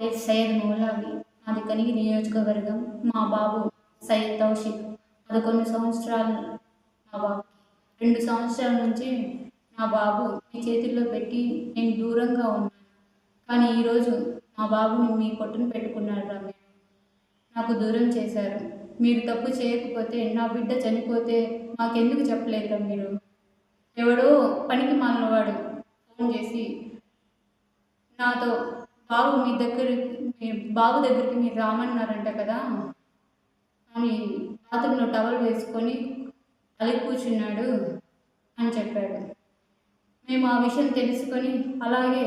పేరు సయ్యద్ మౌలావి. మాది కనిగి నియోజకవర్గం. మా బాబు సయ్యద్ తౌషిక్. 11 సంవత్సరాలు మా బాబుకి. 2 సంవత్సరాల నుంచి నా బాబు మీ చేతుల్లో పెట్టి నేను దూరంగా ఉన్నాను. కానీ ఈరోజు మా బాబుని మీ పొట్టున పెట్టుకున్నారు రా. మీరు నాకు దూరం చేశారు. మీరు తప్పు చేయకపోతే నా బిడ్డ చనిపోతే మాకెందుకు చెప్పలేదురా మీరు? ఎవడో పనికి మాలినవాడు ఫోన్ చేసి నాతో బాబు దగ్గరికి మీరు రామన్నారంట కదా అని బాత్రూంలో టవల్ వేసుకొని అలిగి కూర్చున్నాడు అని చెప్పాడు. మేము ఆ విషయం తెలుసుకొని అలాగే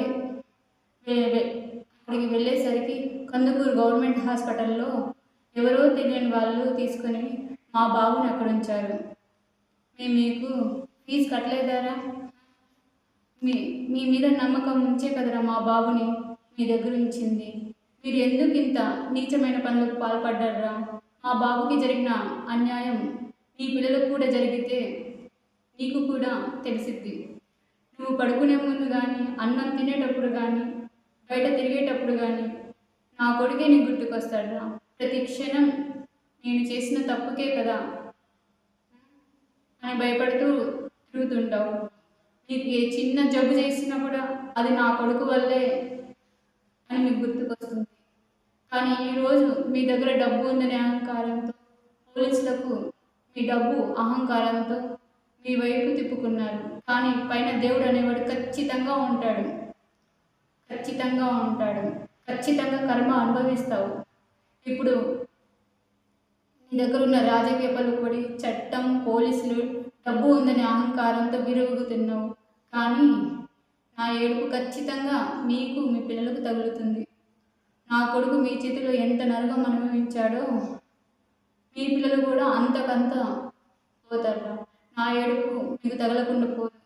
అక్కడికి వెళ్ళేసరికి కందుకూరు గవర్నమెంట్ హాస్పిటల్లో ఎవరో తెలియని వాళ్ళు తీసుకొని మా బాబుని అక్కడ ఉంచారు. మేము మీకు ఫీజు కట్టలేదారా? మీ మీద నమ్మకం ఉంచే కదరా మా బాబుని మీ దగ్గర ఉంచింది. మీరు ఎందుకు ఇంత నీచమైన పనులకు పాల్పడ్డారా? మా బాబుకి జరిగిన అన్యాయం మీ పిల్లలకు కూడా జరిగితే నీకు కూడా తెలిసిద్ది. నువ్వు పడుకునే ముందు కానీ, అన్నం తినేటప్పుడు కానీ, బయట తిరిగేటప్పుడు కానీ నా కొడుకే నీకు గుర్తుకొస్తాడురా. ప్రతి క్షణం నేను చేసిన తప్పుకే కదా అని భయపడుతూ తిరుగుతుంటావు. నీకు ఏ చిన్న జబ్బు చేసినా కూడా అది నా కొడుకు వల్లే అని మీకు గుర్తుకొస్తుంది. కానీ ఈరోజు మీ దగ్గర డబ్బు ఉందనే అహంకారంతో పోలీసులకు మీ డబ్బు అహంకారంతో మీ వైపు తిప్పుకున్నారు. కానీ పైన దేవుడు అనేవాడు ఖచ్చితంగా ఉంటాడు. ఖచ్చితంగా కర్మ అనుభవిస్తావు. ఇప్పుడు నీ దగ్గర ఉన్న రాజకీయ పలుకుబడి, చట్టం, పోలీసులు, డబ్బు ఉందనే అహంకారంతో విరుగుతున్నావు. కానీ నా ఏడుపు ఖచ్చితంగా మీకు మీ పిల్లలకు తగులుతుంది. నా కొడుకు మీ చేతిలో ఎంత నరకం అనుభవించాడో మీ పిల్లలు కూడా అంతకంత పోతారు. నా ఏడుపు మీకు తగలకుండా పోదు.